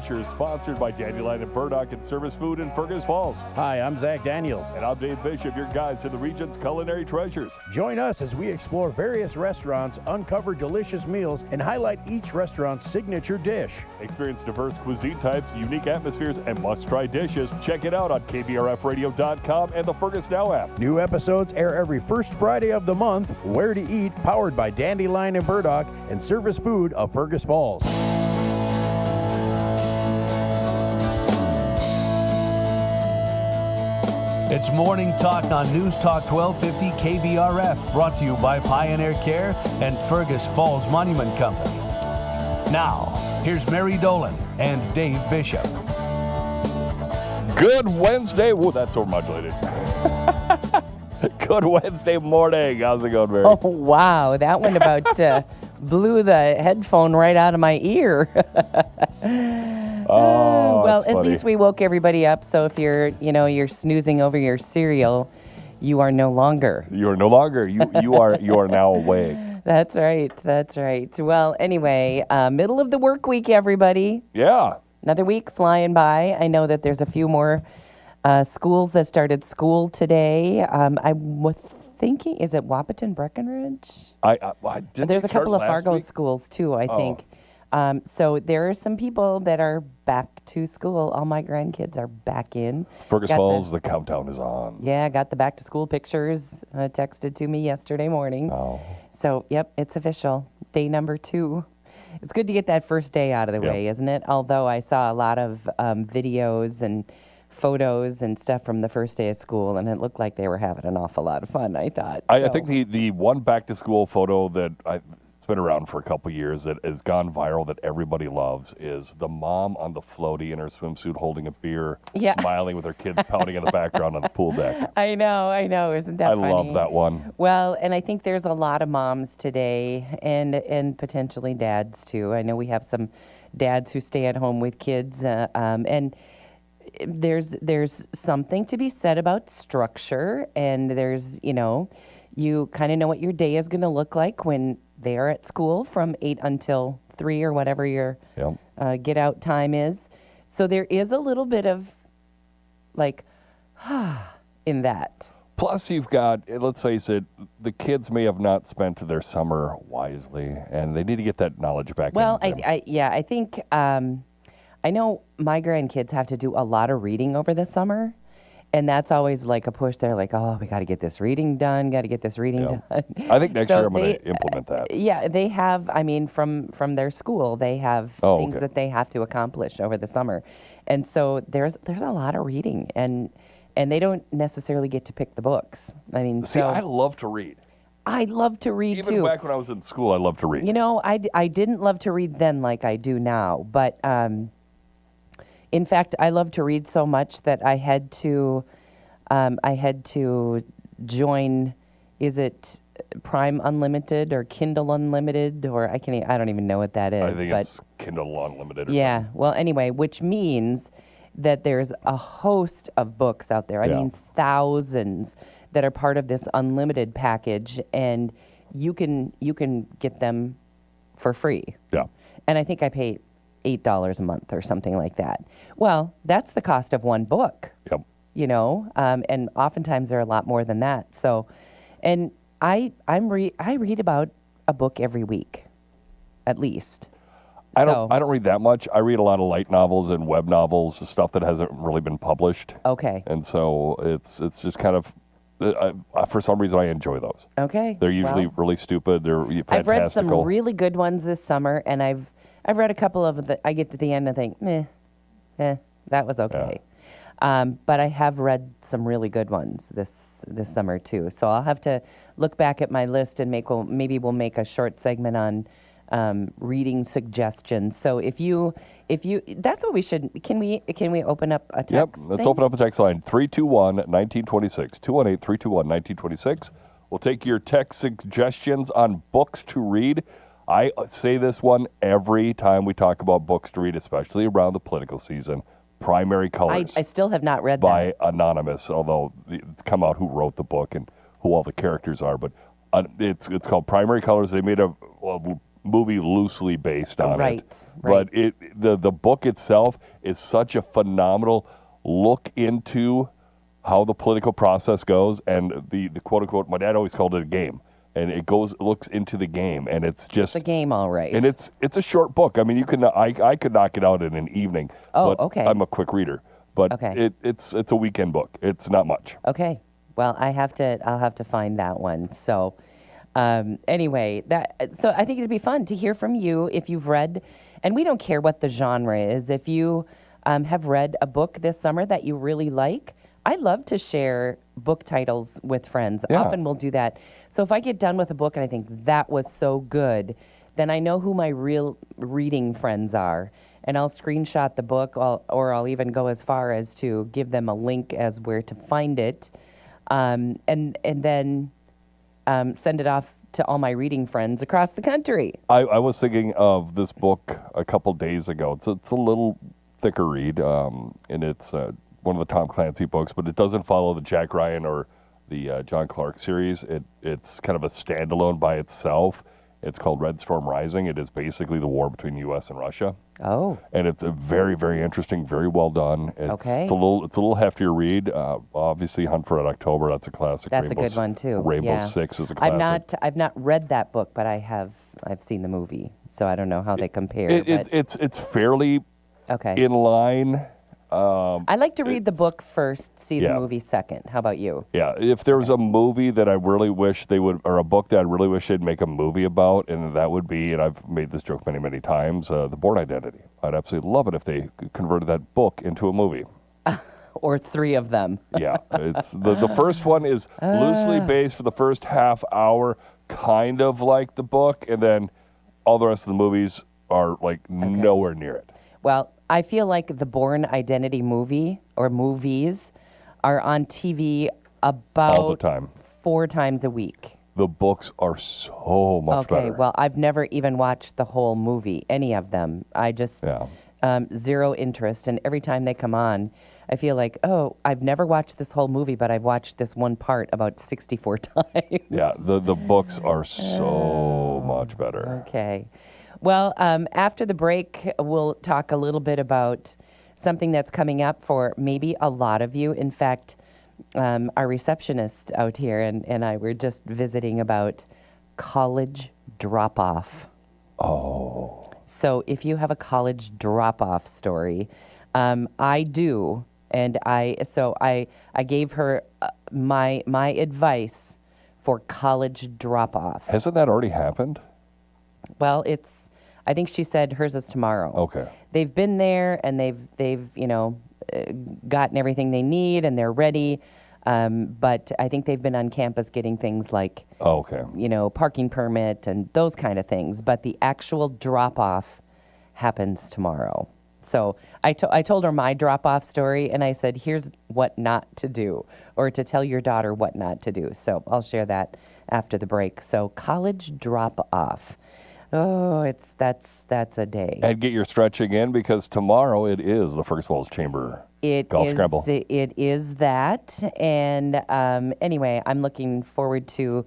Adventures, sponsored by Dandelion and Burdock and Service Food in Fergus Falls. Hi, I'm Zach Daniels. And I'm Dave Bishop, your guide to the region's culinary treasures. Join us as we explore various restaurants, uncover delicious meals, and highlight each restaurant's signature dish. Experience diverse cuisine types, unique atmospheres, and must-try dishes. Check it out on KBRFradio.com and the Fergus Now app. New episodes air every first Friday of the month. Where to Eat, powered by Dandelion and Burdock and Service Food of Fergus Falls. It's Morning Talk on News Talk 1250 KBRF, brought to you by Pioneer Care and Fergus Falls Monument Company. Now, here's Mary Dolan and Dave Bishop. Good Wednesday. Whoa, that's overmodulated. Good Wednesday morning. How's it going, Mary? Oh, wow. That one about blew the headphone right out of my ear. Well, at least we woke everybody up. So if you're snoozing over your cereal, you are no longer. You are no longer. You are now awake. That's right. That's right. Well, anyway, middle of the work week, everybody. Yeah. Another week flying by. I know that there's a few more schools that started school today. I was thinking, is it Wahpeton, Breckenridge? There's a couple of Fargo schools too, I think. So there are some people that are back to school. All my grandkids are back in. Fergus Falls, the countdown is on. Yeah, got the back to school pictures texted to me yesterday morning. Oh. So, yep, it's official. Day number 2. It's good to get that first day out of the way, isn't it? Although I saw a lot of videos and photos and stuff from the first day of school, and it looked like they were having an awful lot of fun, I thought. I think the one back-to-school photo that it's been around for a couple years that has gone viral that everybody loves is the mom on the floaty in her swimsuit holding a beer, smiling with her kids pounding in the background on the pool deck. I know. Isn't that funny? I love that one. Well, and I think there's a lot of moms today and potentially dads too. I know we have some dads who stay at home with kids and there's something to be said about structure, and there's, you kind of know what your day is going to look like when they are at school from 8 until 3 or whatever your get out time is. So there is a little bit of in that. Plus you've got, let's face it, the kids may have not spent their summer wisely, and they need to get that knowledge back. Well, I think I know my grandkids have to do a lot of reading over the summer, and that's always like a push. They're like, oh, we got to get this reading done, done. I think next year I'm going to implement that. Yeah, they have, from their school, they have things that they have to accomplish over the summer. And so there's a lot of reading, and they don't necessarily get to pick the books. I love to read. I love to read, too. Even back when I was in school, I loved to read. I didn't love to read then like I do now, but in fact, I love to read so much that I had to join, is it Prime Unlimited or Kindle Unlimited, or I don't even know what that is. I think it's Kindle Unlimited. Well, anyway, which means that there's a host of books out there. I mean, thousands that are part of this unlimited package, and you can get them for free. Yeah. And I think I pay $8 a month or something like that. Well, that's the cost of one book. Yep. And oftentimes they're a lot more than that. So, and I read about a book every week, at least. I don't read that much. I read a lot of light novels and web novels, stuff that hasn't really been published. Okay. And so it's just kind of, for some reason I enjoy those. Okay. They're usually really stupid. They're fantastical. I've read some really good ones this summer, and I've read a couple of I get to the end and think, that was okay. Yeah. But I have read some really good ones this summer too. So I'll have to look back at my list and maybe we'll make a short segment on reading suggestions. So if you that's what we should. Can we open up a text? Yep. Let's open up a text line 321-1926 218-321-1926. We'll take your text suggestions on books to read. I say this one every time we talk about books to read, especially around the political season. Primary Colors. I still have not read by Anonymous, although it's come out who wrote the book and who all the characters are. But it's called Primary Colors. They made movie loosely based on Right, it. right. But the book itself is such a phenomenal look into how the political process goes, and the quote unquote, my dad always called it a game, and it looks into the game, and it's just It's a game, all right. and it's a short book. I mean, I could knock it out in an evening. Oh, but okay. I'm a quick reader, but Okay. it's a weekend book. It's not much. Okay. Well, I'll have to find that one. So, anyway, so I think it'd be fun to hear from you if you've read, and we don't care what the genre is. If you have read a book this summer that you really like, I love to share book titles with friends. Yeah. Often we'll do that. So if I get done with a book and I think that was so good, then I know who my real reading friends are. And I'll screenshot the book, or I'll even go as far as to give them a link as where to find it, and then send it off to all my reading friends across the country. I was thinking of this book a couple days ago. It's a little thicker read, and it's one of the Tom Clancy books, but it doesn't follow the Jack Ryan or the John Clark series. It's kind of a standalone by itself. It's called Red Storm Rising. It is basically the war between the U.S. and Russia. Oh. And it's a very, very interesting, very well done. Okay. It's a little heftier read. Obviously, Hunt for Red October. That's a classic. That's a good one too. Rainbow Yeah. Six is a classic. I've not read that book, but I've seen the movie, so I don't know how they compare. but It's fairly okay. in line. I like to read the book first, see the Yeah. movie second. How about you? Yeah, if there was a movie that I really wish they would, or a book that I really wish they'd make a movie about, and that would be, and I've made this joke many, many times, The Bourne Identity. I'd absolutely love it if they converted that book into a movie. Or three of them. Yeah, it's the first one is loosely based for the first half hour, kind of like the book, and then all the rest of the movies are like nowhere near it. Well, I feel like the Bourne Identity movie or movies are on TV about All the time. 4 times a week. The books are so much better. Okay, well, I've never even watched the whole movie, any of them. I just, zero interest. And every time they come on, I feel like, oh, I've never watched this whole movie, but I've watched this one part about 64 times. Yeah, the books are so much better. Okay. Well, after the break, we'll talk a little bit about something that's coming up for maybe a lot of you. In fact, our receptionist out here and I were just visiting about college drop-off. Oh. So if you have a college drop-off story, I do, and I gave her my advice for college drop-off. Hasn't that already happened? Well, I think she said hers is tomorrow. Okay. They've been there and they've gotten everything they need and they're ready. But I think they've been on campus getting things like, Okay. parking permit and those kind of things. But the actual drop-off happens tomorrow. So I told her my drop-off story, and I said, here's what not to do, or to tell your daughter what not to do. So I'll share that after the break. So college drop-off. Oh, that's a day. And get your stretching in because tomorrow it is the Fergus Falls Chamber Golf Scramble. It is that. And anyway, I'm looking forward to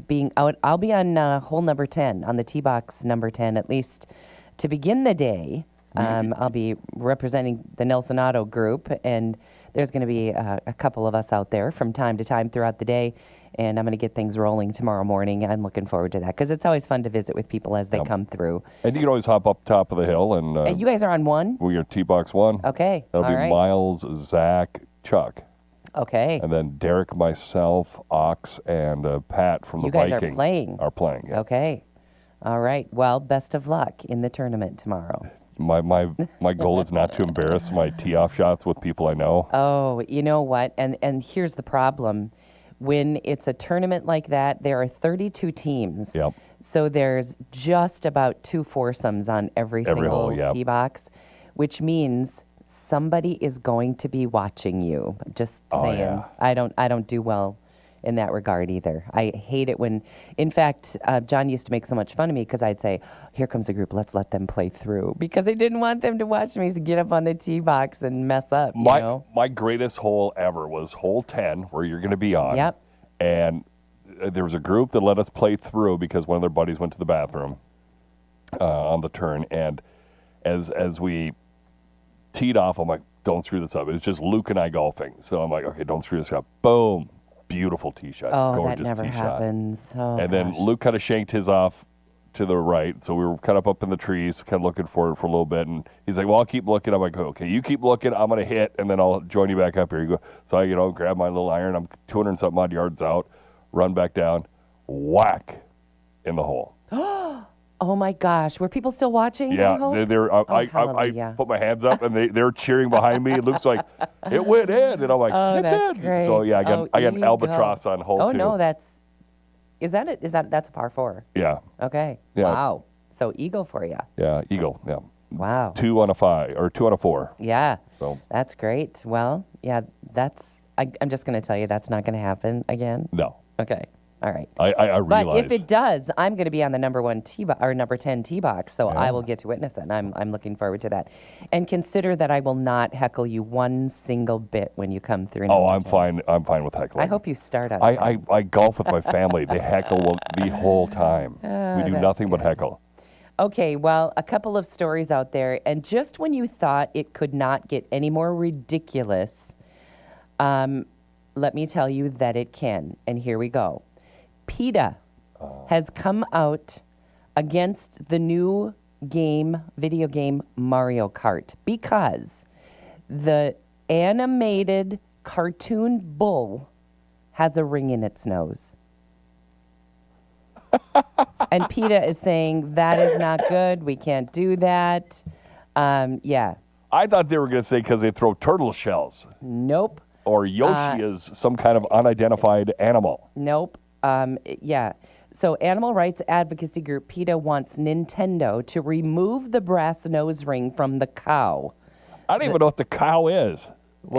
being out. I'll be on hole number 10, on the tee box number 10, at least to begin the day. I'll be representing the Nelson Auto Group, and there's going to be a couple of us out there from time to time throughout the day, and I'm going to get things rolling tomorrow morning. I'm looking forward to that because it's always fun to visit with people as they come through. And you can always hop up top of the hill and You guys are on 1? we are T-Box 1. Okay, That'll all be right. Miles, Zach, Chuck. Okay. And then Derek, myself, Ox, and Pat from the You guys Viking are playing. Yeah. Okay. All right. Well, best of luck in the tournament tomorrow. My goal is not to embarrass my tee-off shots with people I know. Oh, you know what? And here's the problem. When it's a tournament like that, there are 32 teams. Yep. So there's just about 2 foursomes on every single hole, yep. tee box, which means somebody is going to be watching you. Just saying. Yeah. I don't do well in that regard either. I hate it when, in fact, John used to make so much fun of me because I'd say, here comes a group, let's let them play through. Because I didn't want them to watch me get up on the tee box and mess up, you know? My greatest hole ever was hole 10, where you're going to be on. Yep. And there was a group that let us play through because one of their buddies went to the bathroom. on the turn, and as we teed off, I'm like, don't screw this up. It was just Luke and I golfing. So I'm like, okay, don't screw this up. Boom. Beautiful tee shot. Oh, Gorgeous that never tee happens. Oh, shot. And then gosh. Luke kind of shanked his off to the right. So we were kind of up in the trees, kind of looking for it for a little bit. And he's like, well, I'll keep looking. I'm like, okay, you keep looking. I'm going to hit, and then I'll join you back up here. You go. So I, grab my little iron. I'm 200-something odd yards out, run back down, whack in the hole. Oh my gosh, were people still watching? Yeah, I hope? I hallelujah. put my hands up, and they're cheering behind me. It looks like it went in, and I'm like, Oh, it's that's in. great. So yeah, I got an Eagle. albatross on hole 2. Oh no, that's a par 4. Yeah, Okay. Yeah. Wow. So eagle for you. yeah, eagle. Yeah, Wow. 2 on a 5 or 2 on a 4. Yeah. So That's great. Well, yeah, I'm just going to tell you that's not going to happen again. no, Okay. All right. I realize. But if it does, I'm going to be on the number 10 tee box, so I will get to witness it, and I'm looking forward to that. And consider that I will not heckle you one single bit when you come through. Oh, number I'm 10. fine. I'm fine with heckling. I hope you start out. I golf with my family. They heckle the whole time. We do that's nothing but heckle. Okay, well, a couple of stories out there, and just when you thought it could not get any more ridiculous, let me tell you that it can. And here we go. PETA has come out against the new video game Mario Kart because the animated cartoon bull has a ring in its nose. And PETA is saying that is not good. We can't do that. Yeah. I thought they were going to say because they throw turtle shells. Nope. Or Yoshi is some kind of unidentified animal. Nope. Yeah. So animal rights advocacy group PETA wants Nintendo to remove the brass nose ring from the cow. I don't even know what the cow is.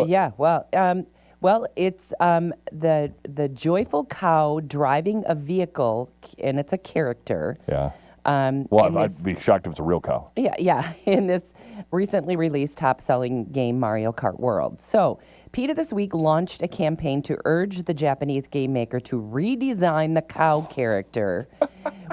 Yeah. Well, it's the joyful cow driving a vehicle, and it's a character. Yeah. in Well, this- I'd be shocked if it's a real cow. Yeah, in this recently released top-selling game Mario Kart World. So, PETA this week launched a campaign to urge the Japanese game maker to redesign the cow character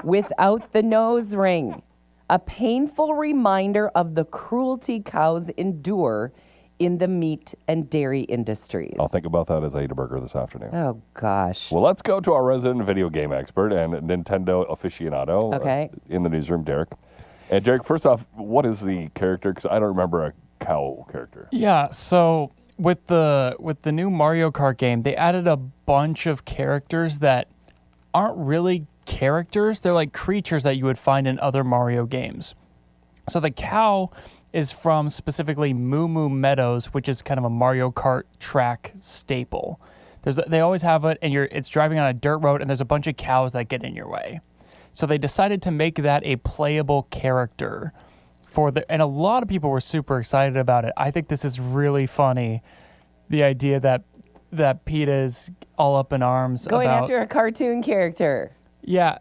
without the nose ring, a painful reminder of the cruelty cows endure in the meat and dairy industries. I'll think about that as I eat a burger this afternoon. Oh, gosh. Well, let's go to our resident video game expert and Nintendo aficionado Okay. In the newsroom, Derek. And Derek, first off, what is the character? Because I don't remember a cow character. Yeah, so with the new Mario Kart game, they added a bunch of characters that aren't really characters. They're like creatures that you would find in other Mario games. So the cow is from specifically Moo Moo Meadows, which is kind of a Mario Kart track staple. They always have it, and it's driving on a dirt road, and there's a bunch of cows that get in your way. So they decided to make that a playable character and a lot of people were super excited about it. I think this is really funny, the idea that PETA is all up in arms Going about after a cartoon character. Yeah,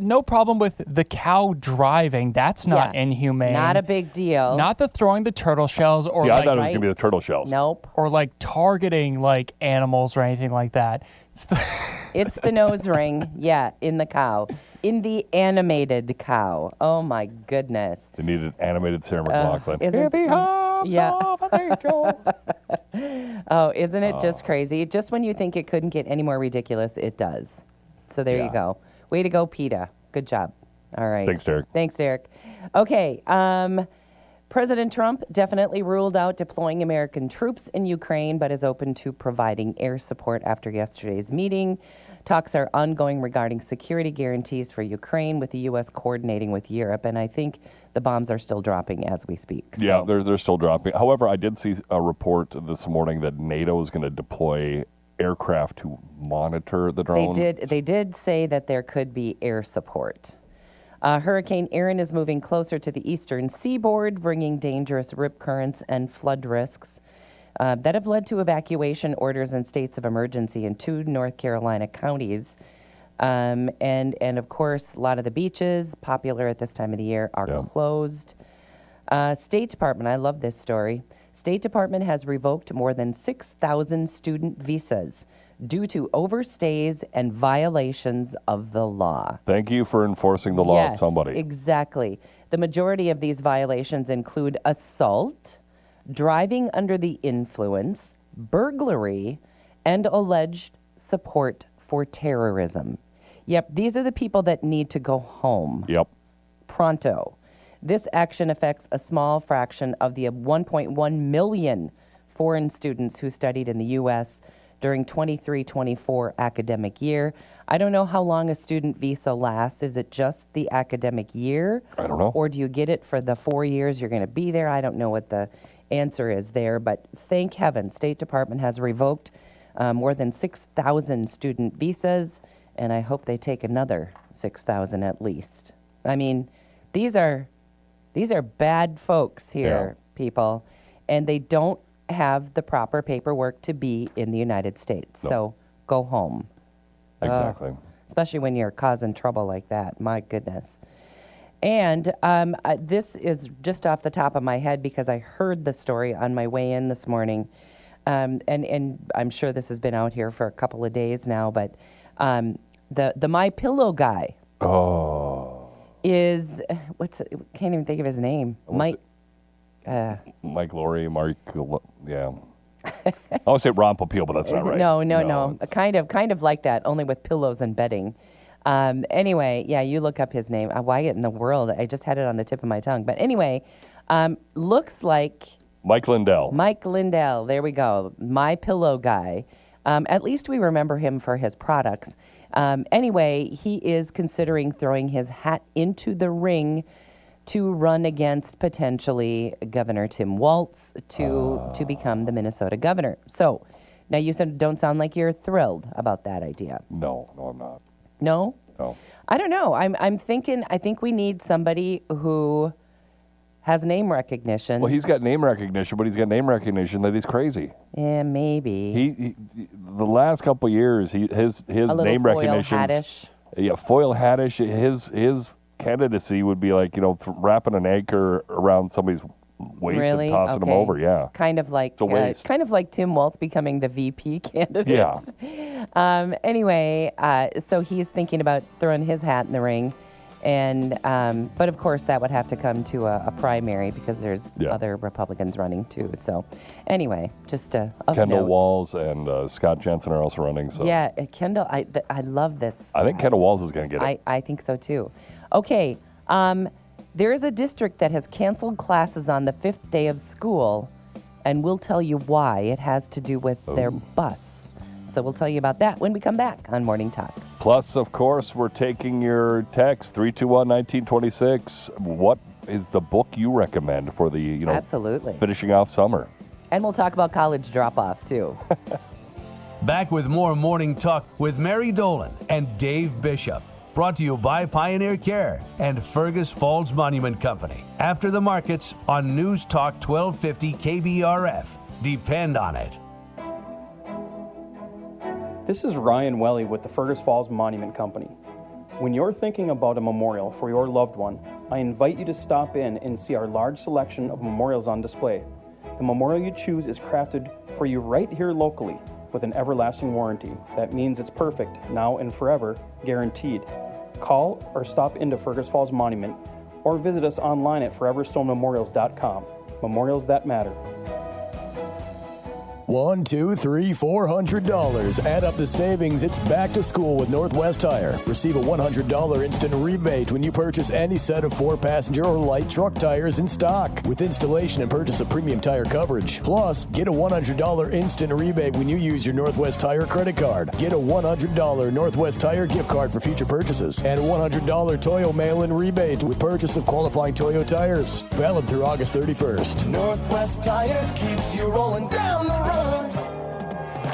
no problem with the cow driving. That's not inhumane. Not a big deal. Not the throwing the turtle shells or See, I like, thought it was going to be the turtle shells. Nope. or like targeting like animals or anything like that. It's the nose ring, in the cow. In the animated cow. Oh, my goodness. They needed animated Sarah McLachlan. Isn't- In the arms yeah. of an angel. Oh, isn't it just crazy? Just when you think it couldn't get any more ridiculous, it does. So there Yeah. you go. Way to go, PETA. Good job. All right. Thanks, Derek. Thanks, Derek. Okay. President Trump definitely ruled out deploying American troops in Ukraine, but is open to providing air support after yesterday's meeting. Talks are ongoing regarding security guarantees for Ukraine, with the U.S. coordinating with Europe, and I think the bombs are still dropping as we speak. Yeah, they're still dropping. However, I did see a report this morning that NATO is going to deploy aircraft to monitor the drone. They did say that there could be air support. Hurricane Erin is moving closer to the eastern seaboard, bringing dangerous rip currents and flood risks that have led to evacuation orders and states of emergency in 2 North Carolina counties. And of course, a lot of the beaches, popular at this time of the year, are closed. State Department, I love this story. State Department has revoked more than 6,000 student visas due to overstays and violations of the law. Thank you for enforcing the law, Yes, somebody. Exactly. The majority of these violations include assault, driving under the influence, burglary, and alleged support for terrorism. Yep, these are the people that need to go home. Yep. Pronto. This action affects a small fraction of the 1.1 million foreign students who studied in the U.S. during 23-24 academic year. I don't know how long a student visa lasts. Is it just the academic year? I don't know. Or do you get it for the 4 years you're going to be there? I don't know what the answer is there, but thank heaven, State Department has revoked more than 6,000 student visas, and I hope they take another 6,000 at least. I mean, these are bad folks here, people, and they don't have the proper paperwork to be in the United States. No. So go home. Exactly. Especially when you're causing trouble like that. My goodness. And this is just off the top of my head because I heard the story on my way in this morning. And I'm sure this has been out here for a couple of days now, but the My Pillow guy is can't even think of his name. Mike Laurie, Mark, yeah. I want to say Ron Popeil, but that's not right. No. Kind of like that, only with pillows and bedding. Anyway, yeah, you look up his name. Why in the world? I just had it on the tip of my tongue. But anyway, looks like Mike Lindell. Mike Lindell, there we go. My Pillow guy. At least we remember him for his products. Anyway, he is considering throwing his hat into the ring to run against potentially Governor Tim Walz to become the Minnesota governor. So now you don't sound like you're thrilled about that idea. No, I'm not. No? No. I don't know. I think we need somebody who has name recognition. Well, he's got name recognition, but he's got name recognition that he's crazy. Yeah, maybe. He the last couple of years, his name recognition. Foil-hat-ish. Yeah, foil hattish. His candidacy would be like, wrapping an anchor around somebody's waist really? and tossing them over. Yeah. Kind of like Tim Walz becoming the VP candidate. Yeah. Anyway, so he's thinking about throwing his hat in the ring. And but of course that would have to come to a primary because there's other Republicans running too. So anyway, just a Kendall note. Walz and Scott Jensen are also running. So yeah, Kendall, I love this. I think Kendall Walz is going to get it. I think so too. Okay, there is a district that has canceled classes on the 5th day of school, and we'll tell you why. It has to do with their bus. So we'll tell you about that when we come back on Morning Talk. Plus, of course, we're taking your text, 321-1926. What is the book you recommend for the, Absolutely. finishing off summer? And we'll talk about college drop-off, too. Back with more Morning Talk with Mary Dolan and Dave Bishop. Brought to you by Pioneer Care and Fergus Falls Monument Company. After the markets on News Talk 1250 KBRF. Depend on it. This is Ryan Welly with the Fergus Falls Monument Company. When you're thinking about a memorial for your loved one, I invite you to stop in and see our large selection of memorials on display. The memorial you choose is crafted for you right here locally with an everlasting warranty. That means it's perfect, now and forever, guaranteed. Call or stop into Fergus Falls Monument or visit us online at foreverstonememorials.com. Memorials that matter. $1, $2, $3, $400. Add up the savings. It's back to school with Northwest Tire. Receive a $100 instant rebate when you purchase any set of 4-passenger or light truck tires in stock with installation and purchase of premium tire coverage. Plus, get a $100 instant rebate when you use your Northwest Tire credit card. Get a $100 Northwest Tire gift card for future purchases and a $100 Toyo mail-in rebate with purchase of qualifying Toyo tires. Valid through August 31st. Northwest Tire keeps you rolling down the road.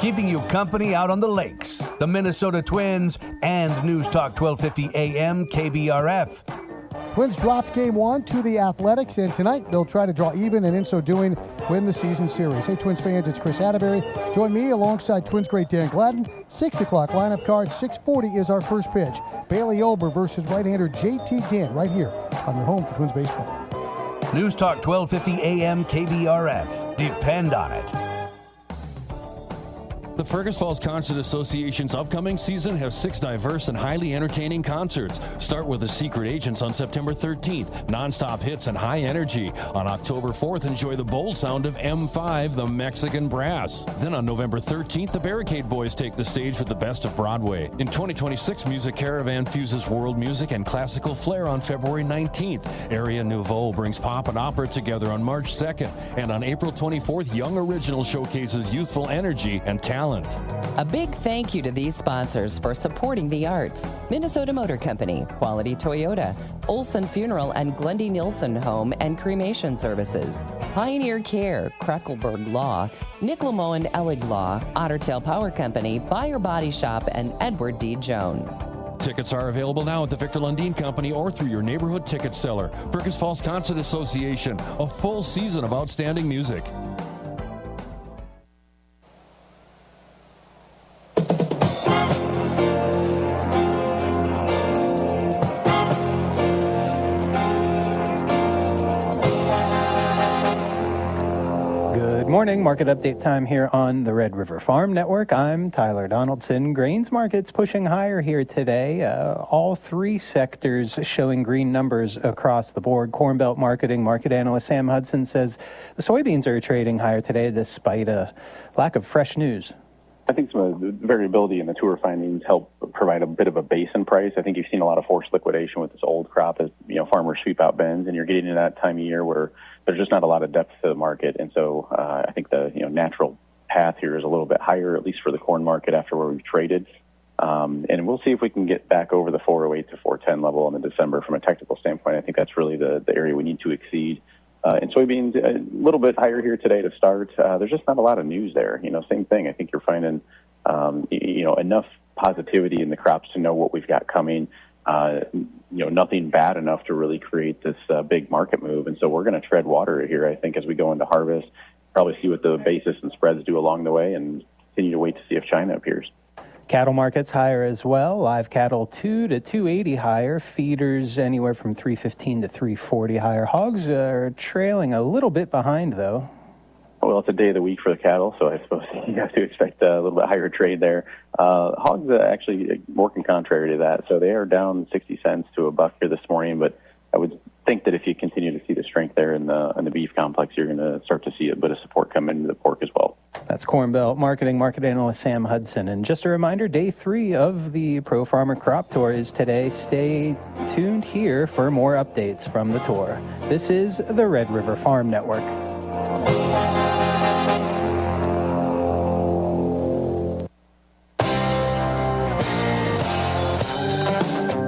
Keeping you company out on the lakes. The Minnesota Twins and News Talk 1250 AM KBRF. Twins dropped game 1 to the Athletics, and tonight they'll try to draw even, and in so doing, win the season series. Hey, Twins fans, it's Chris Atterbury. Join me alongside Twins great Dan Gladden. 6 o'clock lineup card, 6:40 is our first pitch. Bailey Ober versus right-hander J.T. Ginn right here on your home for Twins baseball. News Talk 1250 AM KBRF. Depend on it. The Fergus Falls Concert Association's upcoming season has 6 diverse and highly entertaining concerts. Start with The Secret Agents on September 13th, non-stop hits and high energy. On October 4th, enjoy the bold sound of M5, the Mexican Brass. Then on November 13th, the Barricade Boys take the stage with the best of Broadway. In 2026, Music Caravan fuses world music and classical flair on February 19th. Area Nouveau brings pop and opera together on March 2nd. And on April 24th, Young Original showcases youthful energy and talent. A big thank you to these sponsors for supporting the arts. Minnesota Motor Company, Quality Toyota, Olson Funeral and Glendy Nielsen Home and Cremation Services, Pioneer Care, Kreckelberg Law, Nick Lamo and Elig Law, Ottertail Power Company, Buyer Body Shop, and Edward D. Jones. Tickets are available now at the Victor Lundin Company or through your neighborhood ticket seller. Fergus Falls Concert Association, a full season of outstanding music. Morning, market update time here on the Red River Farm Network. I'm Tyler Donaldson. Grains markets pushing higher here today. All 3 sectors showing green numbers across the board. Corn Belt marketing market analyst Sam Hudson says the soybeans are trading higher today despite a lack of fresh news. I think some of the variability in the tour findings help provide a bit of a basin price. I think you've seen a lot of forced liquidation with this old crop as farmers sweep out bins, and you're getting into that time of year where there's just not a lot of depth to the market. And so I think the natural path here is a little bit higher, at least for the corn market after where we've traded. And we'll see if we can get back over the 408 to 410 level in the December from a technical standpoint. I think that's really the area we need to exceed. And soybeans, a little bit higher here today to start. There's just not a lot of news there. Same thing. I think you're finding, enough positivity in the crops to know what we've got coming. Nothing bad enough to really create this big market move. And so we're going to tread water here, I think, as we go into harvest, probably see what the basis and spreads do along the way and continue to wait to see if China appears. Cattle markets higher as well. Live cattle 2 to 280 higher. Feeders anywhere from 315 to 340 higher. Hogs are trailing a little bit behind, though. Well, it's a day of the week for the cattle, so I suppose you have to expect a little bit higher trade there. Hogs actually working contrary to that, so they are down 60 cents to $1 here this morning. But I would think that if you continue to see the strength there in the beef complex, you're going to start to see a bit of support come into the pork as well. That's Corn Belt marketing market analyst Sam Hudson. And just a reminder, day 3 of the Pro Farmer Crop Tour is today. Stay tuned here for more updates from the tour. This is the Red River Farm Network.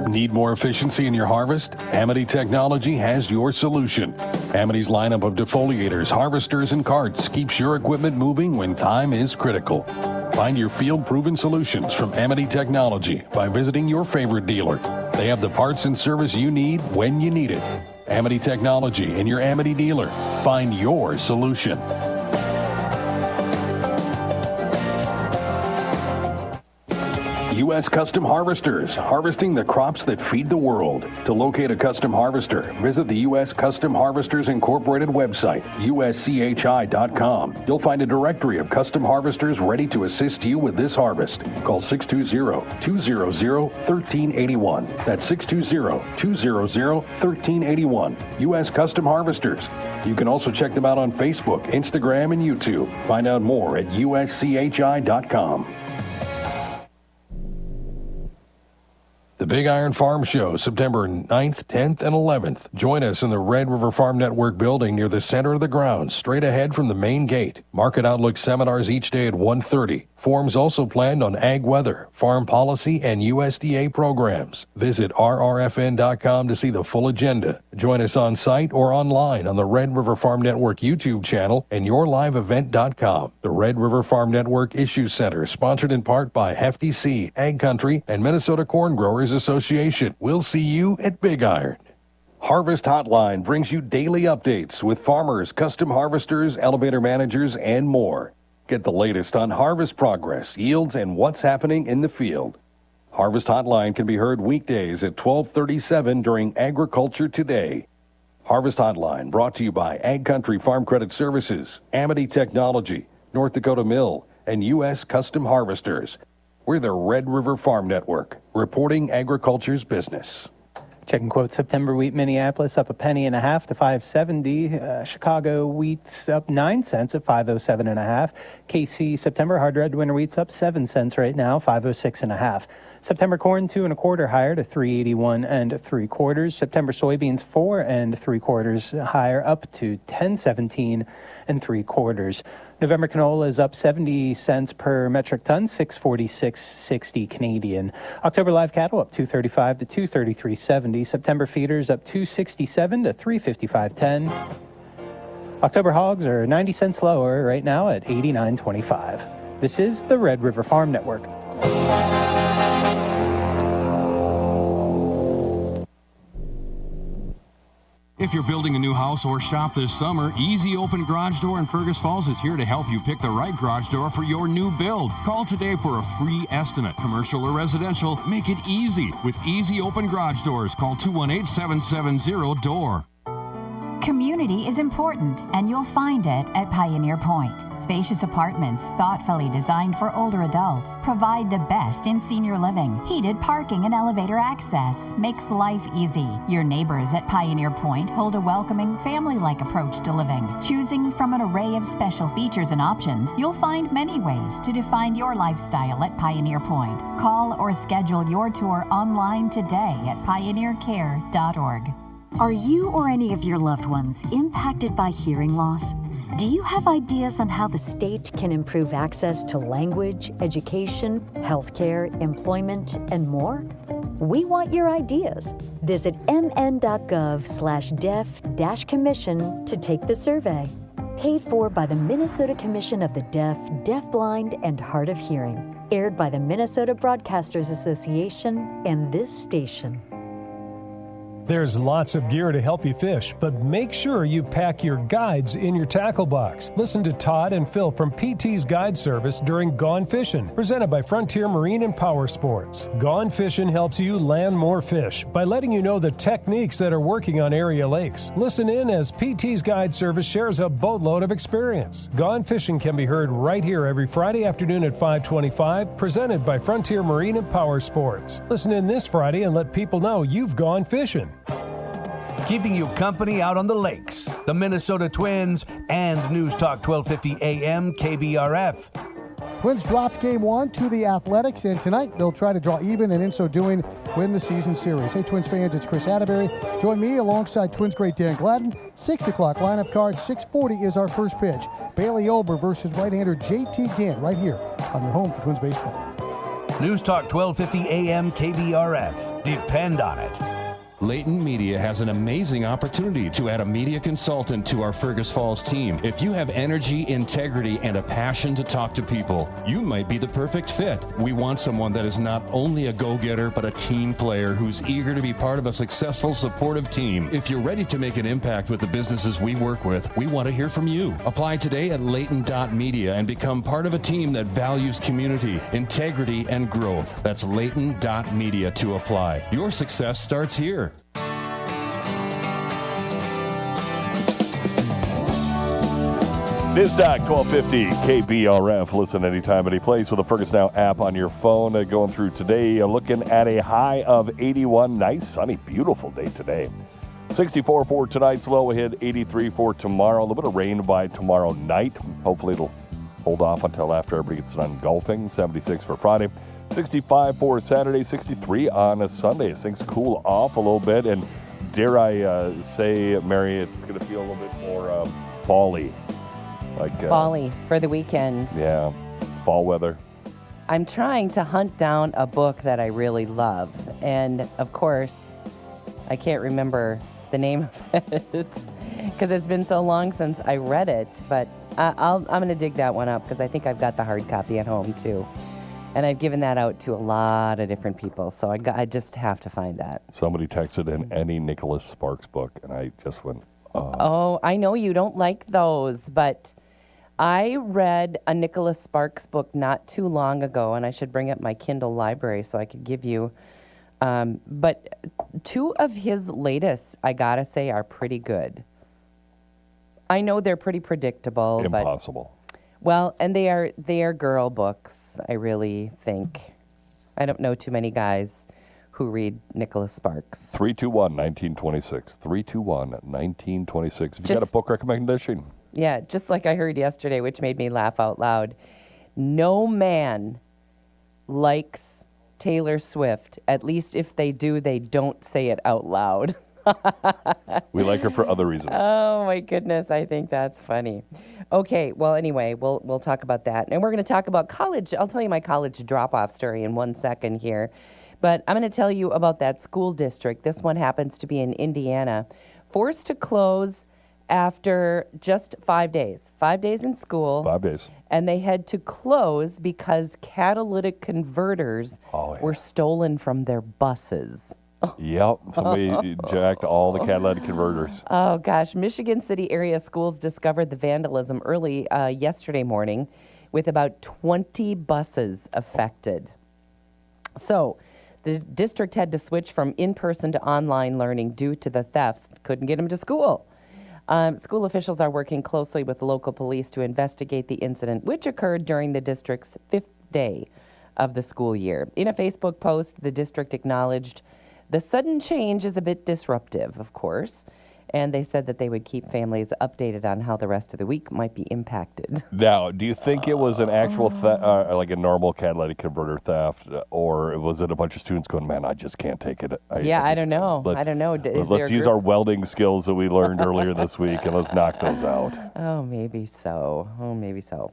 Need more efficiency in your harvest? Amity Technology has your solution. Amity's lineup of defoliators, harvesters, and carts keeps your equipment moving when time is critical. Find your field-proven solutions from Amity Technology by visiting your favorite dealer. They have the parts and service you need when you need it. Amity Technology and your Amity dealer. Find your solution. U.S. Custom Harvesters, harvesting the crops that feed the world. To locate a custom harvester, visit the U.S. Custom Harvesters Incorporated website, uschi.com. You'll find a directory of custom harvesters ready to assist you with this harvest. Call 620-200-1381. That's 620-200-1381. U.S. Custom Harvesters. You can also check them out on Facebook, Instagram, and YouTube. Find out more at uschi.com. The Big Iron Farm Show, September 9th, 10th, and 11th. Join us in the Red River Farm Network building near the center of the grounds, straight ahead from the main gate. Market Outlook seminars each day at 1:30. Forums also planned on ag weather, farm policy, and USDA programs. Visit rrfn.com to see the full agenda. Join us on site or online on the Red River Farm Network YouTube channel and yourliveevent.com. The Red River Farm Network Issues Center, sponsored in part by Hefty Seed, Ag Country, and Minnesota Corn Growers Association. We'll see you at Big Iron. Harvest Hotline brings you daily updates with farmers, custom harvesters, elevator managers, and more. Get the latest on harvest progress, yields, and what's happening in the field. Harvest Hotline can be heard weekdays at 12:37 during Agriculture Today. Harvest Hotline brought to you by Ag Country Farm Credit Services, Amity Technology, North Dakota Mill, and U.S. Custom Harvesters. We're the Red River Farm Network, reporting agriculture's business. Checking quotes, September wheat Minneapolis up 1.5 pennies to 5.70. Chicago wheat's up 9 cents at 5.07.5. KC September hard red winter wheat's up 7 cents right now, 5.06.5. September corn 2 1/4 higher to 3.81 3/4. September soybeans 4 3/4 higher, up to 10.17 3/4. November canola is up 70 cents per metric ton, 646.60 Canadian. October live cattle up 235 to 233.70. September feeders up 267 to 355.10. October hogs are 90 cents lower right now at 89.25. This is the Red River Farm Network. If you're building a new house or shop this summer, Easy Open Garage Door in Fergus Falls is here to help you pick the right garage door for your new build. Call today for a free estimate. Commercial or residential, make it easy with Easy Open Garage Doors. Call 218-770-DOOR. Community is important, and you'll find it at Pioneer Point. Spacious apartments, thoughtfully designed for older adults, provide the best in senior living. Heated parking and elevator access makes life easy. Your neighbors at Pioneer Point hold a welcoming, family-like approach to living. Choosing from an array of special features and options, you'll find many ways to define your lifestyle at Pioneer Point. Call or schedule your tour online today at pioneercare.org. Are you or any of your loved ones impacted by hearing loss? Do you have ideas on how the state can improve access to language, education, healthcare, employment, and more? We want your ideas. Visit mn.gov/deaf-commission to take the survey. Paid for by the Minnesota Commission of the Deaf, Deafblind, and Hard of Hearing. Aired by the Minnesota Broadcasters Association and this station. There's lots of gear to help you fish, but make sure you pack your guides in your tackle box. Listen to Todd and Phil from PT's Guide Service during Gone Fishing, presented by Frontier Marine and Power Sports. Gone Fishing helps you land more fish by letting you know the techniques that are working on area lakes. Listen in as PT's Guide Service shares a boatload of experience. Gone Fishing can be heard right here every Friday afternoon at 5:25, presented by Frontier Marine and Power Sports. Listen in this Friday and let people know you've gone fishing. Keeping you company out on the lakes. The Minnesota Twins and News Talk 1250 AM KBRF. Twins dropped Game 1 to the Athletics, and tonight they'll try to draw even and in so doing win the season series. Hey, Twins fans, it's Chris Atterbury. Join me alongside Twins great Dan Gladden. 6 o'clock lineup card, 6:40 is our first pitch. Bailey Ober versus right-hander JT Gant right here on your home for Twins baseball. News Talk 1250 AM KBRF. Depend on it. Layton Media has an amazing opportunity to add a media consultant to our Fergus Falls team. If you have energy, integrity, and a passion to talk to people, you might be the perfect fit. We want someone that is not only a go-getter, but a team player who's eager to be part of a successful, supportive team. If you're ready to make an impact with the businesses we work with, we want to hear from you. Apply today at layton.media and become part of a team that values community, integrity, and growth. That's layton.media to apply. Your success starts here. News Talk 1250 KBRF. Listen anytime, any place with the Fergus Now app on your phone. Going through today, looking at a high of 81. Nice, sunny, beautiful day today. 64 for tonight's low, ahead 83 for tomorrow. A little bit of rain by tomorrow night. Hopefully it'll hold off until after everybody gets done golfing. 76 for Friday. 65 for Saturday, 63 on a Sunday. As things cool off a little bit, and dare I say, Mary, it's going to feel a little bit more fall-y. Fall-y for the weekend. Yeah, fall weather. I'm trying to hunt down a book that I really love, and of course, I can't remember the name of it because it's been so long since I read it, but I'm going to dig that one up because I think I've got the hard copy at home too. And I've given that out to a lot of different people, so I just have to find that. Somebody texted in any Nicholas Sparks book, and I just went, Oh, I know you don't like those, but I read a Nicholas Sparks book not too long ago, and I should bring up my Kindle library so I could give you. But 2 of his latest, I gotta say, are pretty good. I know they're pretty predictable. Impossible. Well, and they are girl books, I really think. I don't know too many guys who read Nicholas Sparks. 321-1926. 321-1926. If you got a Just- book recommendation. Yeah, just like I heard yesterday, which made me laugh out loud. No man likes Taylor Swift. At least if they do, they don't say it out loud. We like her for other reasons. Oh my goodness, I think that's funny. Okay, well anyway, we'll talk about that. And we're going to talk about college. I'll tell you my college drop-off story in 1 second here. But I'm going to tell you about that school district. This one happens to be in Indiana. Forced to close after just 5 days. 5 days in school. 5 days. And they had to close because catalytic converters were stolen from their buses. Yep, somebody jacked all the catalytic converters. Oh, gosh. Michigan City area schools discovered the vandalism early yesterday morning with about 20 buses affected. So the district had to switch from in-person to online learning due to the thefts. Couldn't get them to school. School officials are working closely with local police to investigate the incident, which occurred during the district's 5th day of the school year. In a Facebook post, the district acknowledged the sudden change is a bit disruptive, of course, and they said that they would keep families updated on how the rest of the week might be impacted. Now, do you think it was an actual like a normal catalytic converter theft, or was it a bunch of students going, man, I just can't take it? I don't know. I don't know. Let's use our welding skills that we learned earlier this week, and let's knock those out. Oh, maybe so. Oh, maybe so.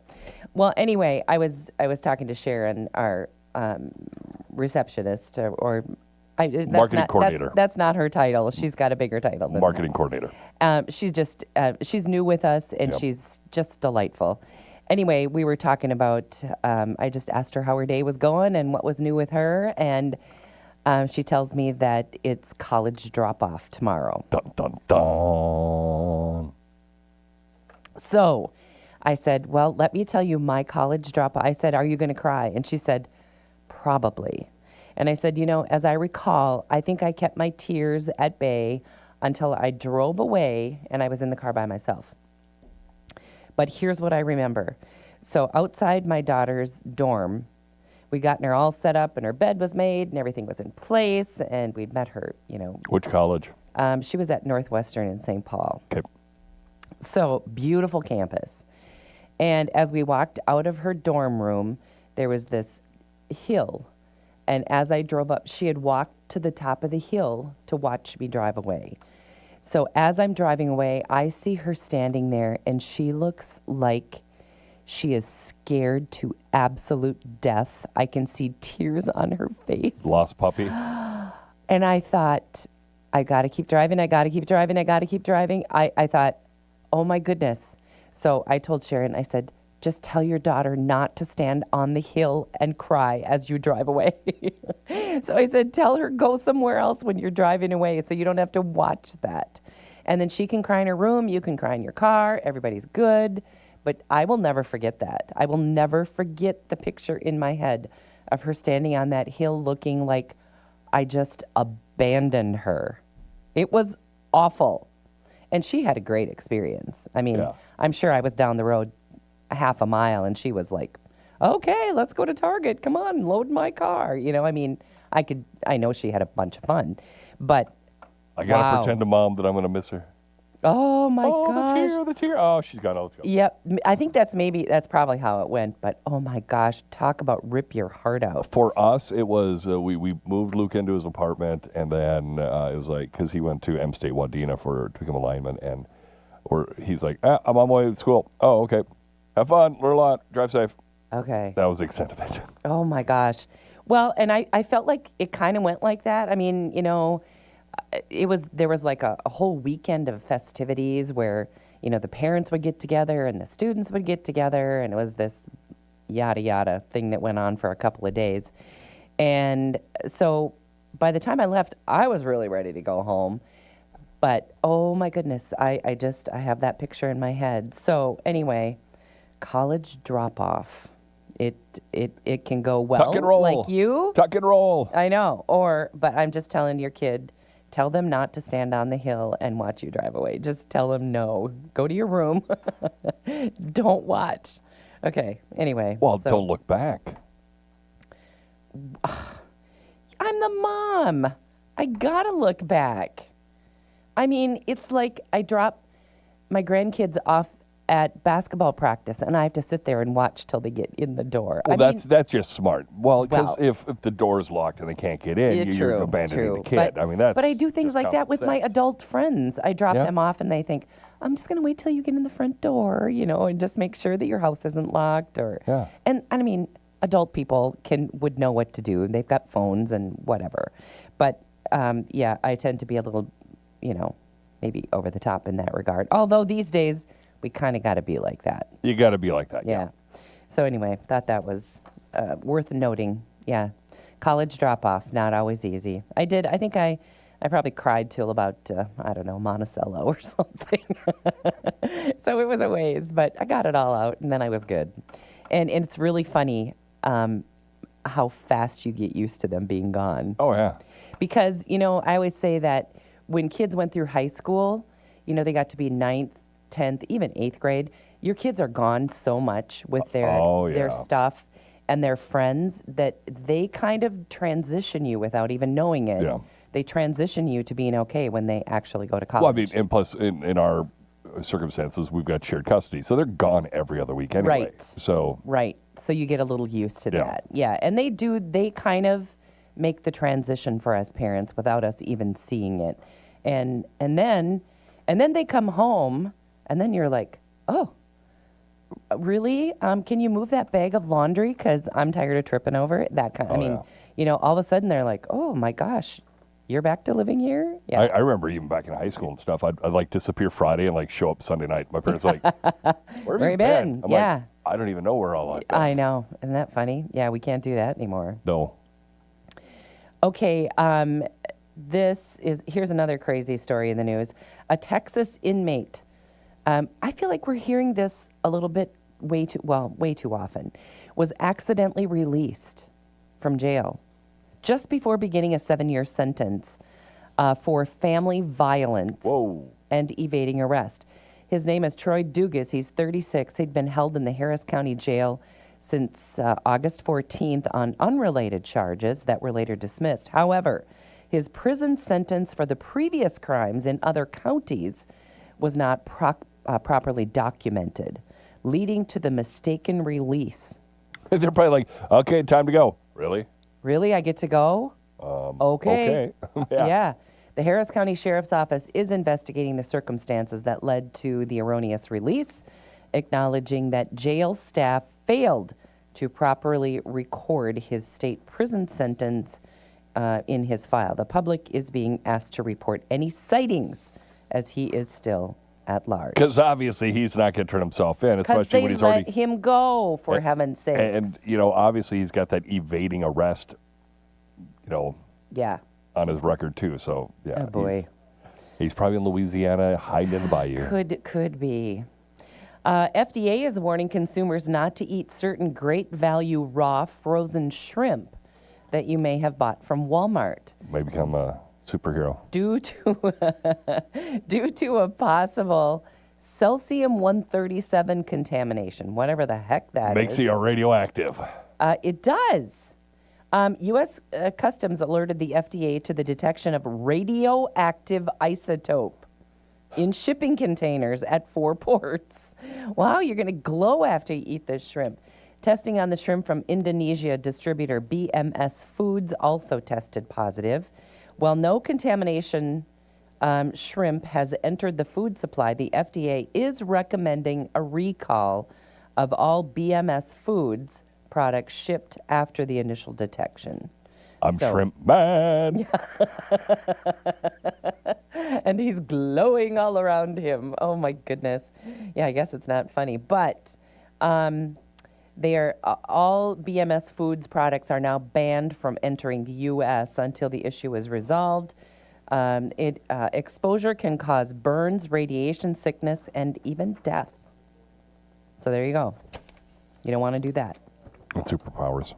Well, anyway, I was talking to Sharon, our receptionist, Marketing coordinator. That's not her title. She's got a bigger title than Marketing coordinator. She's new with us, and she's just delightful. Anyway, we were talking about, I just asked her how her day was going and what was new with her, and she tells me that it's college drop-off tomorrow. Dun, dun, dun. So I said, well, let me tell you my college drop-off. I said, are you going to cry? And she said, probably. And I said, as I recall, I think I kept my tears at bay until I drove away and I was in the car by myself. But here's what I remember. So outside my daughter's dorm, we'd gotten her all set up and her bed was made and everything was in place and we'd met her, Which college? She was at Northwestern in St. Paul. Okay. So beautiful campus. And as we walked out of her dorm room, there was this hill. And as I drove up, she had walked to the top of the hill to watch me drive away. So as I'm driving away, I see her standing there, and she looks like she is scared to absolute death. I can see tears on her face. Lost puppy. And I thought, I got to keep driving, I got to keep driving, I got to keep driving. I thought, oh my goodness. So I told Sharon, I said, just tell your daughter not to stand on the hill and cry as you drive away. So I said, tell her go somewhere else when you're driving away so you don't have to watch that. And then she can cry in her room, you can cry in your car, everybody's good. But I will never forget that. I will never forget the picture in my head of her standing on that hill looking like I just abandoned her. It was awful. And she had a great experience. I mean, I'm sure I was down the road a half a mile and she was like, okay, let's go to Target. Come on, load my car. I know she had a bunch of fun, but I got to pretend to mom that I'm going to miss her. Oh my gosh. The tear. Oh, she's gone. Let's go. Yep. I think that's probably how it went, but oh my gosh, talk about rip your heart out. For us, it was, we moved Luke into his apartment, and then it was like, because he went to M State Wadena to become a lineman, and he's like, I'm on my way to school. Oh, okay. Have fun, learn a lot, drive safe. Okay. That was the extent of it. Oh my gosh. Well, and I felt like it kind of went like that. I mean, there was like a whole weekend of festivities where, the parents would get together and the students would get together, and it was this yada yada thing that went on for a couple of days. And so by the time I left, I was really ready to go home. But oh my goodness, I have that picture in my head. So anyway, college drop-off. It can go well. Tuck and roll. Like you. Tuck and roll. I know. But I'm just telling your kid, tell them not to stand on the hill and watch you drive away. Just tell them no. Go to your room. Don't watch. Okay, anyway. Well, so don't look back. I'm the mom. I gotta look back. I mean, it's like I drop my grandkids off at basketball practice, and I have to sit there and watch till they get in the door. Well, that's just smart. Well, because Well- if the door's locked and they can't get in, you're true, abandoning the kid. But, I mean, that's. But I do things just like that common with my sense. adult friends. I drop Yeah. them off, and they think, I'm just going to wait till you get in the front door, and just make sure that your house isn't locked. Yeah. And I mean, adult people would know what to do. They've got phones and whatever. But yeah, I tend to be a little, maybe over the top in that regard. Although these days, we kind of got to be like that. You got to be like that. Yeah. So anyway, thought that was worth noting. Yeah. College drop-off, not always easy. I think I probably cried till about, Monticello or something. So it was a ways, but I got it all out, and then I was good. And it's really funny how fast you get used to them being gone. Oh, yeah. Because, I always say that when kids went through high school, they got to be 9th, 10th, even 8th grade, your kids are gone so much with their stuff and their friends that they kind of transition you without even knowing it. Yeah. They transition you to being okay when they actually go to college. Well, I mean, and plus, in our circumstances, we've got shared custody, so they're gone every other week anyway. Right. So. Right. So you get a little used to Yeah. that. Yeah. And they kind of make the transition for us parents without us even seeing it. And then they come home, and then you're like, oh, really? Can you move that bag of laundry? Because I'm tired of tripping over it. That kind. All of a sudden they're like, oh my gosh, you're back to living here? Yeah. I remember even back in high school and stuff, I'd like disappear Friday and show up Sunday night. My parents were like, where have you been? I'm Yeah. like, I don't even know where all I've been. I know. Isn't that funny? Yeah, we can't do that anymore. No. Okay, here's another crazy story in the news. A Texas inmate, I feel like we're hearing this a little bit way too often, was accidentally released from jail just before beginning a 7-year sentence for family violence and evading arrest. His name is Troy Dugas. He's 36. He'd been held in the Harris County Jail since August 14th on unrelated charges that were later dismissed. However, his prison sentence for the previous crimes in other counties was not properly documented, leading to the mistaken release. They're probably like, okay, time to go. Really? Really? I get to go? Okay. Yeah. The Harris County Sheriff's Office is investigating the circumstances that led to the erroneous release, acknowledging that jail staff failed to properly record his state prison sentence in his file. The public is being asked to report any sightings as he is still at large. Because obviously he's not going to turn himself in, Because especially they when he's let already. him go, for heaven's sake. And, obviously he's got that evading arrest, yeah. on his record too. So, yeah. Oh, boy. He's probably in Louisiana hiding in the bayou. Could be. FDA is warning consumers not to eat certain great value raw frozen shrimp that you may have bought from Walmart May become a superhero. due to a possible Celsium-137 contamination, whatever the heck that Makes is. you radioactive. It does. U.S. Customs alerted the FDA to the detection of radioactive isotope in shipping containers at 4 ports. Wow, you're going to glow after you eat this shrimp. Testing on the shrimp from Indonesia distributor BMS Foods also tested positive. While no contamination shrimp has entered the food supply, the FDA is recommending a recall of all BMS Foods products shipped after the initial detection. I'm shrimp man. And he's glowing all around him. Oh my goodness. Yeah, I guess it's not funny, but they are all BMS Foods products are now banned from entering the U.S. until the issue is resolved. Exposure can cause burns, radiation sickness, and even death. So there you go. You don't want to do that. And superpowers.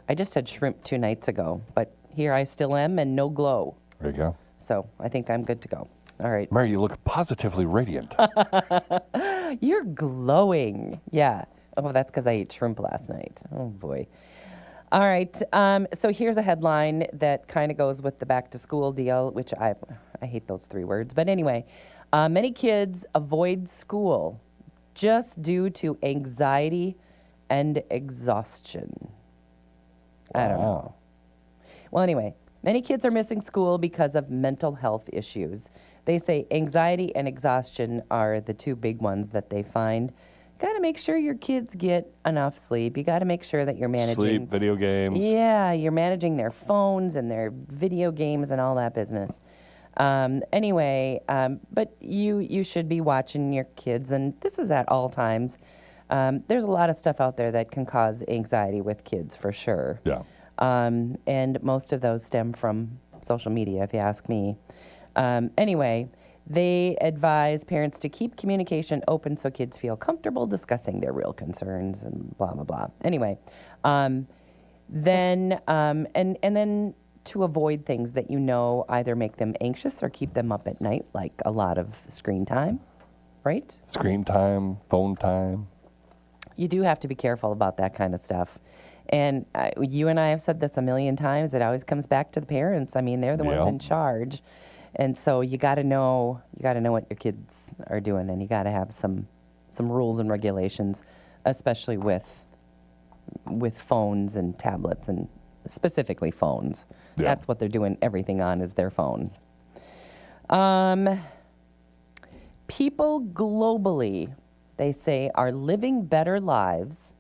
I just had shrimp 2 nights ago, but here I still am and no glow. There you go. So I think I'm good to go. All right. Mary, you look positively radiant. You're glowing. Yeah. Oh, that's because I ate shrimp last night. Oh, boy. All right. So here's a headline that kind of goes with the back-to-school deal, which I hate those 3 words. But anyway, many kids avoid school just due to anxiety and exhaustion. I don't know. Well, anyway, many kids are missing school because of mental health issues. They say anxiety and exhaustion are the 2 big ones that they find. Got to make sure your kids get enough sleep. You got to make sure that you're managing sleep, video games. Yeah, you're managing their phones and their video games and all that business. Anyway, but you should be watching your kids, and this is at all times. There's a lot of stuff out there that can cause anxiety with kids, for sure. Yeah. And most of those stem from social media, if you ask me. Anyway, they advise parents to keep communication open so kids feel comfortable discussing their real concerns and blah, blah, blah. Anyway, then to avoid things that either make them anxious or keep them up at night, like a lot of screen time, right? Screen time, phone time. You do have to be careful about that kind of stuff. And you and I have said this a million times. It always comes back to the parents. I mean, they're the ones in charge. And so you got to know what your kids are doing, and you got to have some rules and regulations, especially with phones and tablets, and specifically phones. Yeah. That's what they're doing everything on, is their phone. People globally, they say, are living better lives,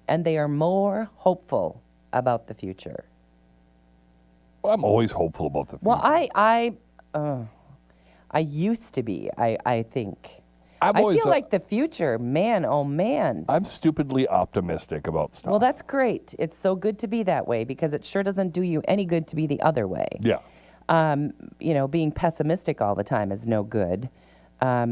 and they are more hopeful about the future. Well, I'm always hopeful about the future. Well, I used to be, I think. I feel like the future, man, oh man. I'm stupidly optimistic about stuff. Well, that's great. It's so good to be that way, because it sure doesn't do you any good to be the other way. Yeah. Being pessimistic all the time is no good. I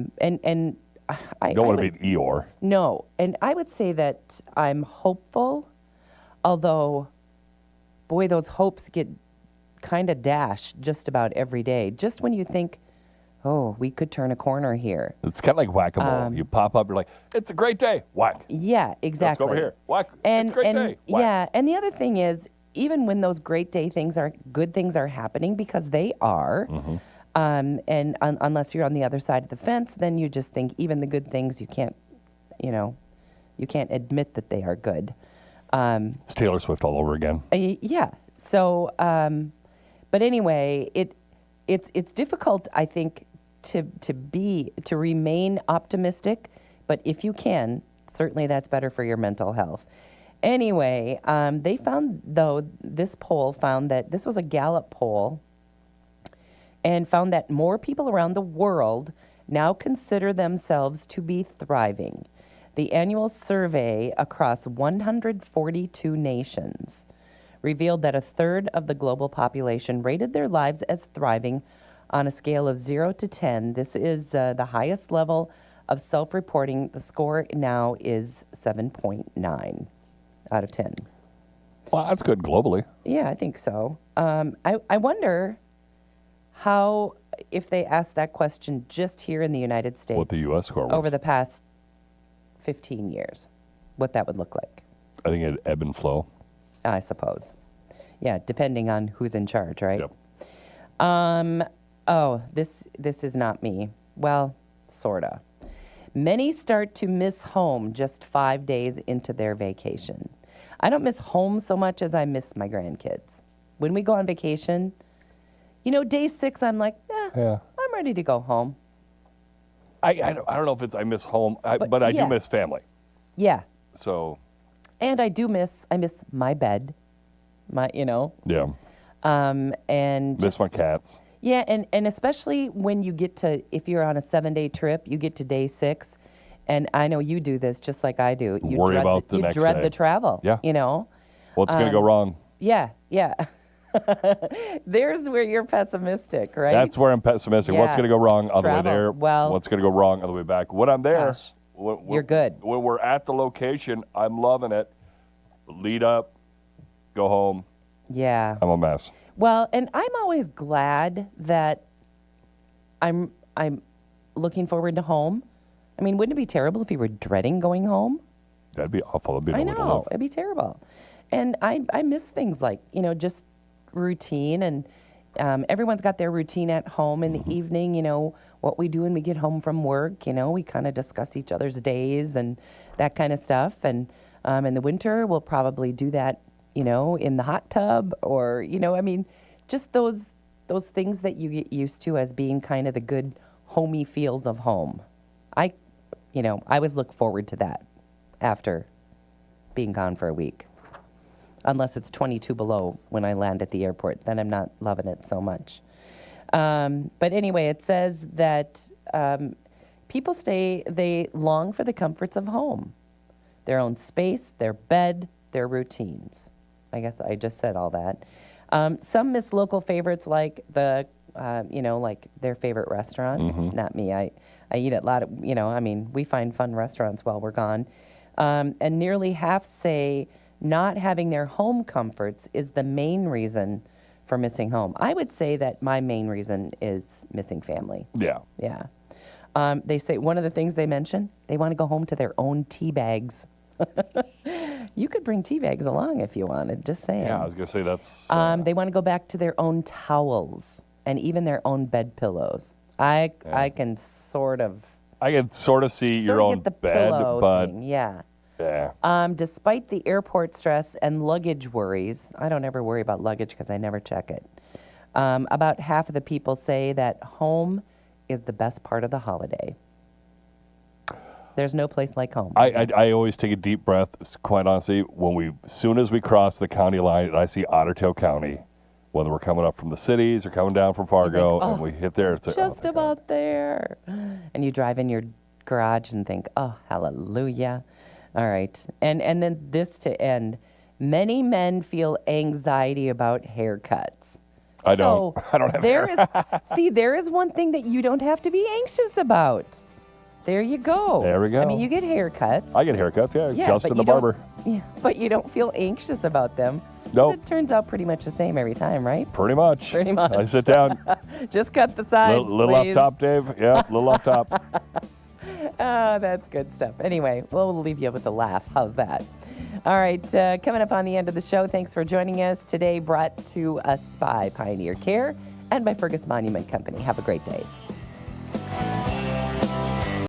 don't want to be an Eeyore. No, and I would say that I'm hopeful, although, boy, those hopes get kind of dashed just about every day. Just when you think, oh, we could turn a corner here. It's kind of like whack-a-mole. You pop up, you're like, it's a great day. Whack. Yeah, exactly. Let's go over here. Whack. And, it's a great day. Whack. Yeah, and the other thing is, even when those great day good things are happening, because they are, unless you're on the other side of the fence, then you just think even the good things you can't admit that they are good. It's Taylor Swift all over again. Yeah. So, but anyway, it's difficult, I think, to remain optimistic, but if you can, certainly that's better for your mental health. Anyway, they found, though, this poll found that this was a Gallup poll, and found that more people around the world now consider themselves to be thriving. The annual survey across 142 nations revealed that a third of the global population rated their lives as thriving on a scale of 0 to 10. This is the highest level of self-reporting. The score now is 7.9 out of 10. Well, that's good globally. Yeah, I think so. I wonder how, if they asked that question just here in the United States, what the U.S. score was over the past 15 years, what that would look like. I think it'd ebb and flow. I suppose. Yeah, depending on who's in charge, right? Yep. Oh, this is not me. Well, sorta. Many start to miss home just 5 days into their vacation. I don't miss home so much as I miss my grandkids. When we go on vacation, day 6, I'm like, I'm ready to go home. I don't know if it's I miss home, but I do miss family. Yeah. So. And I miss my bed, Yeah. And miss my cats. Yeah, and especially when you get to, if you're on a 7-day trip, you get to day 6, and I know you do this just like I do. You worry about the next day. You dread the travel. Yeah. What's going to go wrong? Yeah. There's where you're pessimistic, right? That's where I'm pessimistic. Yeah. What's going to go wrong on Travel. the way there? Well, what's going to go wrong on the way back? When I'm there, you're good. When we're at the location, I'm loving it. Lead up, go home. Yeah. I'm a mess. Well, and I'm always glad that I'm looking forward to home. I mean, wouldn't it be terrible if you were dreading going home? That'd be awful. It'd be I nowhere to know. live. It'd be terrible. And I miss things like, just routine. And everyone's got their routine at home in the evening, what we do when we get home from work. We kind of discuss each other's days and that kind of stuff. And in the winter, we'll probably do that, in the hot tub or, just those things that you get used to as being kind of the good homey feels of home. I always look forward to that after being gone for a week. Unless it's 22 below when I land at the airport, then I'm not loving it so much. But anyway, it says that people they long for the comforts of home, their own space, their bed, their routines. I guess I just said all that. Some miss local favorites like like their favorite restaurant. Not me. I eat at a lot of, we find fun restaurants while we're gone. And nearly half say not having their home comforts is the main reason for missing home. I would say that my main reason is missing family. Yeah. Yeah. They say one of the things they mention, they want to go home to their own tea bags. You could bring tea bags along if you wanted, just saying. Yeah, I was going to say that's... They want to go back to their own towels and even their own bed pillows. I can sort of... I can sort of see your own get the bed, pillow but... thing, yeah. Yeah. Despite the airport stress and luggage worries, I don't ever worry about luggage because I never check it. About half of the people say that home is the best part of the holiday. There's no place like home. I always take a deep breath, quite honestly, as soon as we cross the county line and I see Otter Tail County, whether we're coming up from the cities or coming down from Fargo, and we hit there, it's like, just about there. And you drive in your garage and think, oh, hallelujah. All right. And then this to end. Many men feel anxiety about haircuts. I don't have hair. There is one thing that you don't have to be anxious about. There you go. There we go. I mean, you get haircuts. I get haircuts, yeah. Justin the barber. Yeah, but you don't feel anxious about them. Nope. It turns out pretty much the same every time, right? Pretty much. Pretty much. I sit down. Just cut the sides, little please. up top, Dave. Yeah, little up top. That's good stuff. Anyway, we'll leave you with a laugh. How's that? All right, coming up on the end of the show, thanks for joining us today, brought to us by Pioneer Care and by Fergus Monument Company. Have a great day.